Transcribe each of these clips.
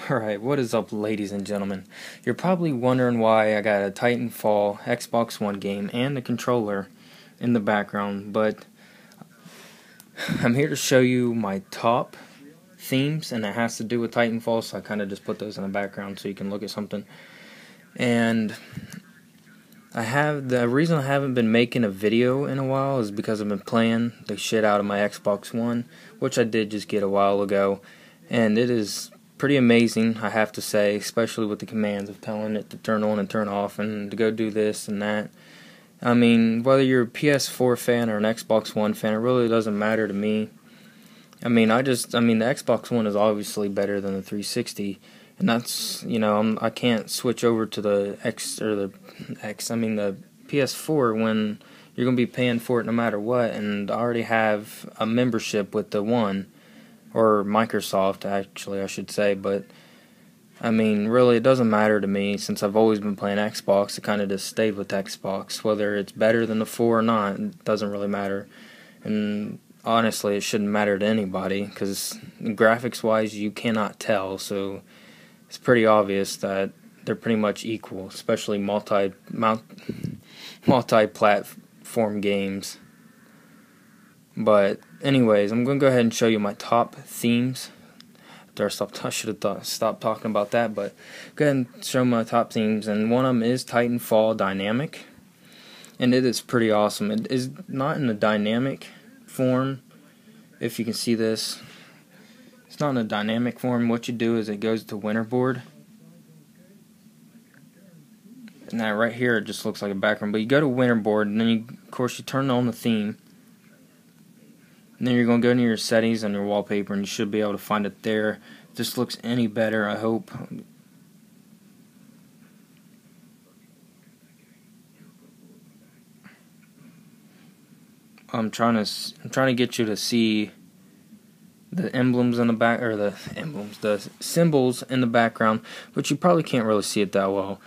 Alright, what is up, ladies and gentlemen? You're probably wondering why I got a Titanfall Xbox One game and the controller in the background, but I'm here to show you my top themes, and it has to do with Titanfall, so I kind of just put those in the background so you can look at something. And the reason I haven't been making a video in a while is because I've been playing the shit out of my Xbox One, which I did just get a while ago, and it is pretty amazing, I have to say, especially with the commands of telling it to turn on and turn off and to go do this and that. I mean, whether you're a PS4 fan or an Xbox One fan, it really doesn't matter to me. I mean, the Xbox One is obviously better than the 360, and that's, I can't switch over to the the PS4 when you're going to be paying for it no matter what, and I already have a membership with the One. Or Microsoft, actually, I should say, but I mean, really, it doesn't matter to me since I've always been playing Xbox. I kind of just stayed with Xbox. Whether it's better than the 4 or not, it doesn't really matter. And honestly, it shouldn't matter to anybody because graphics-wise, you cannot tell. So it's pretty obvious that they're pretty much equal, especially multi-platform games. But anyways, I'm going to go ahead and show you my top themes. I should have stopped talking about that, but go ahead and show my top themes. And one of them is Titanfall Dynamic, and it is pretty awesome. It is not in a dynamic form, if you can see this. It's not in a dynamic form. What you do is it goes to Winterboard. And that right here, it just looks like a background. But you go to Winterboard, and then of course you turn on the theme. And then you're going to go into your settings on your wallpaper, and you should be able to find it there. If this looks any better, I hope. I'm trying to get you to see the emblems in the back, or the symbols in the background, but you probably can't really see it that well.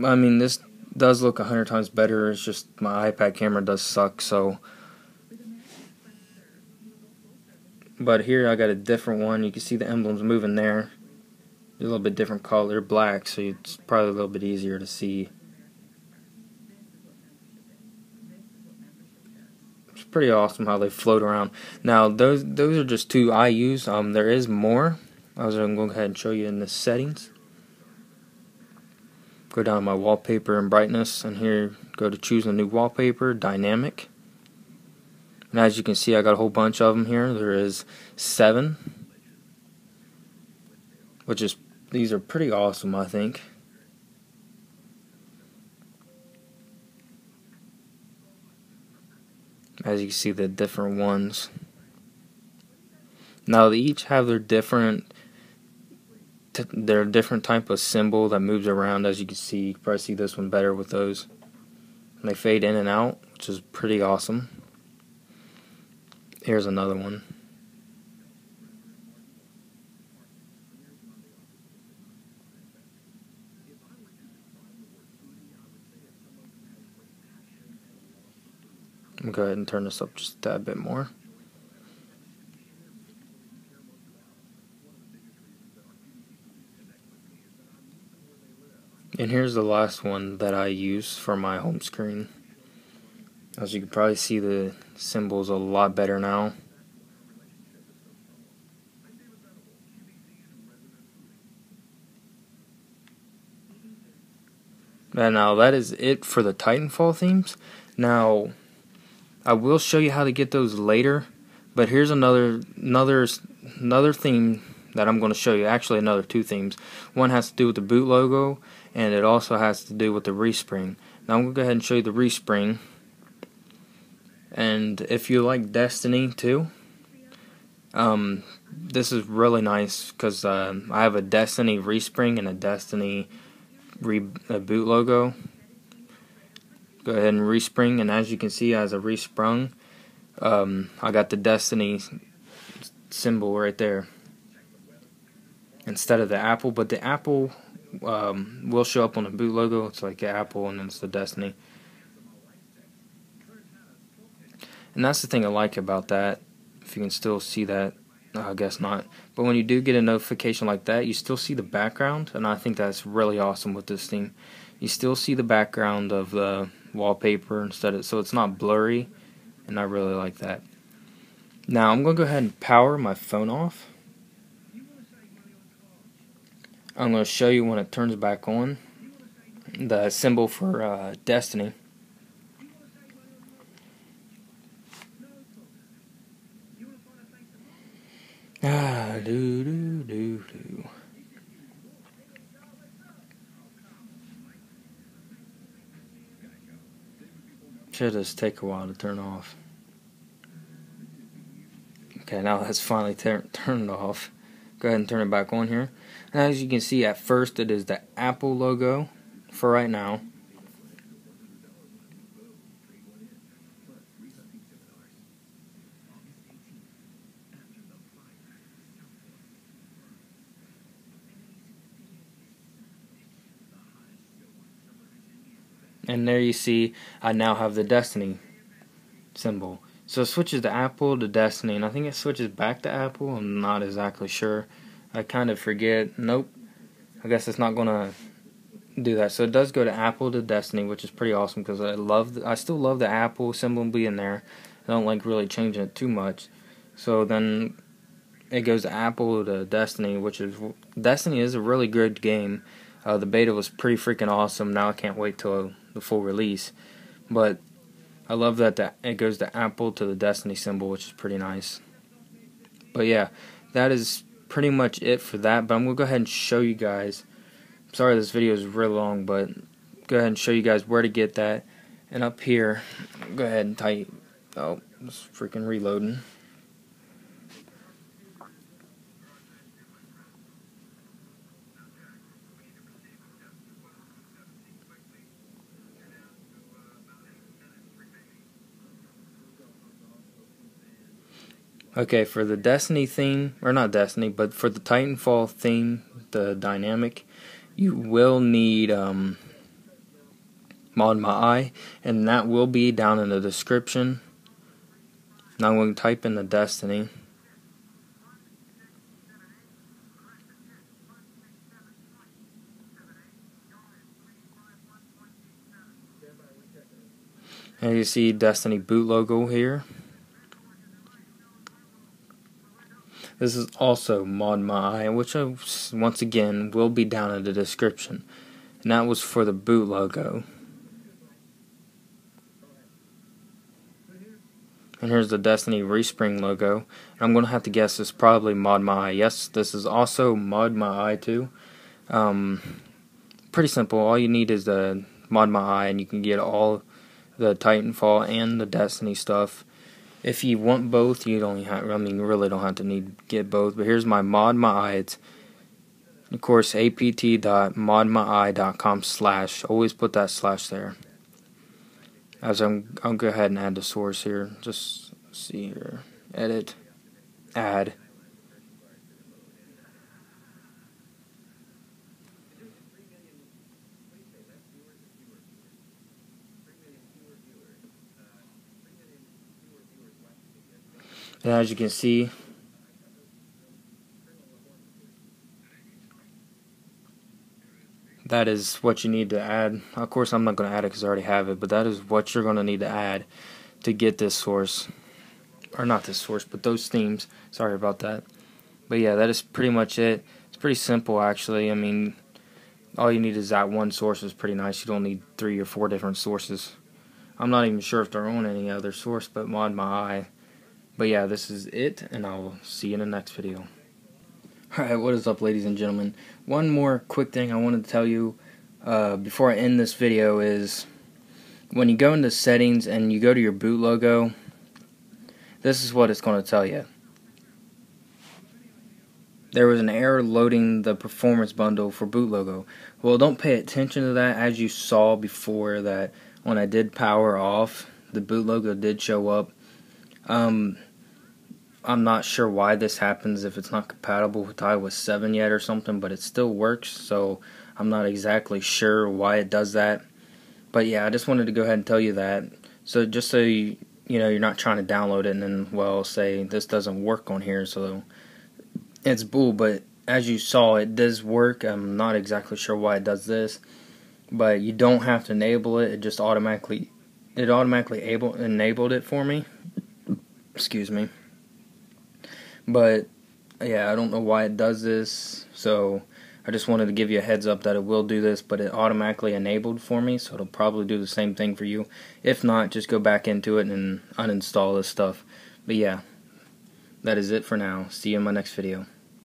I mean, this does look 100 times better. It's just my iPad camera does suck, so. But here I got a different one. You can see the emblems moving there. They're a little bit different color. They're black, so it's probably a little bit easier to see. It's pretty awesome how they float around. Now those are just two I use. There is more. I was going to go ahead and show you in the settings. Go down to my wallpaper and brightness, and here go to choose a new wallpaper, dynamic. And as you can see, I got a whole bunch of them here. There is 7, these are pretty awesome, I think. As you can see, the different ones. Now they each have their different type of symbol that moves around. As you can see, you can probably see this one better with those. And they fade in and out, which is pretty awesome. Here's another one. I'm going to go ahead and turn this up just a tad bit more. And here's the last one that I use for my home screen. As you can probably see, the symbol's a lot better now. And now that is it for the Titanfall themes. Now, I will show you how to get those later, but here's another theme that I'm going to show you. Actually, another 2 themes. One has to do with the boot logo, and it also has to do with the respring. Now I'm going to go ahead and show you the respring. And if you like Destiny too, this is really nice because I have a Destiny respring and a Destiny boot logo. Go ahead and respring, and as you can see, as I resprung, I got the Destiny symbol right there instead of the apple. But the apple will show up on the boot logo. It's like the apple, and then it's the Destiny. And that's the thing I like about that, if you can still see that. I guess not. But when you do get a notification like that, you still see the background, and I think that's really awesome with this theme. You still see the background of the wallpaper instead of, so it's not blurry, and I really like that. Now I'm going to go ahead and power my phone off. I'm going to show you when it turns back on, the symbol for Destiny. Should just take a while to turn off. Okay, now that's finally turned off. Go ahead and turn it back on here. And as you can see, at first it is the Apple logo for right now. And there you see, I now have the Destiny symbol. So it switches to Apple to Destiny, and I think it switches back to Apple. I'm not exactly sure. I kind of forget. Nope. I guess it's not going to do that. So it does go to Apple to Destiny, which is pretty awesome because I still love the Apple symbol being there. I don't like really changing it too much. So then it goes to Apple to Destiny, Destiny is a really good game. The beta was pretty freaking awesome. Now I can't wait till the full release. But I love that it goes to Apple to the Destiny symbol, which is pretty nice. But yeah, that is pretty much it for that. But I'm going to go ahead and show you guys. Sorry this video is really long, but go ahead and show you guys where to get that. And up here, go ahead and type. Oh, it's freaking reloading. Okay, for the Destiny theme, or not Destiny, but for the Titanfall theme, the dynamic, you will need Mod My Eye, and that will be down in the description. Now I'm going to type in the Destiny. And you see Destiny boot logo here. This is also Mod My Eye, which once again will be down in the description. And that was for the boot logo. And here's the Destiny Respring logo. I'm going to have to guess it's probably Mod My Eye. Yes, this is also Mod My Eye too. Pretty simple. All you need is the Mod My Eye, and you can get all the Titanfall and the Destiny stuff. If you want both, you don't have. I mean, you really don't have to get both. But here's my Mod My Eye. It's, of course, apt.modmyeye.com/. Always put that slash there. As I'll go ahead and add the source here. Just see here. Edit. Add. And as you can see, that is what you need to add. Of course, I'm not going to add it because I already have it, but that is what you're going to need to add to get this source. Or not this source, but those themes. Sorry about that. But yeah, that is pretty much it. It's pretty simple, actually. I mean, all you need is that one source is pretty nice. You don't need 3 or 4 different sources. I'm not even sure if they're on any other source but Mod My Eye. But yeah, this is it, and I'll see you in the next video. Alright, what is up, ladies and gentlemen? One more quick thing I wanted to tell you before I end this video is when you go into settings and you go to your boot logo, this is what it's going to tell you. There was an error loading the performance bundle for boot logo. Well, don't pay attention to that. As you saw before, that when I did power off, the boot logo did show up. I'm not sure why this happens, if it's not compatible with iOS 7 yet or something, but it still works, so I'm not exactly sure why it does that. But yeah, I just wanted to go ahead and tell you that. So just so you you're not trying to download it and then, well, say this doesn't work on here, so it's bull. But as you saw, it does work. I'm not exactly sure why it does this, but you don't have to enable it. It just automatically enabled it for me. Excuse me. But yeah, I don't know why it does this, so I just wanted to give you a heads up that it will do this, but it automatically enabled for me, so it'll probably do the same thing for you. If not, just go back into it and uninstall this stuff. But yeah, that is it for now. See you in my next video.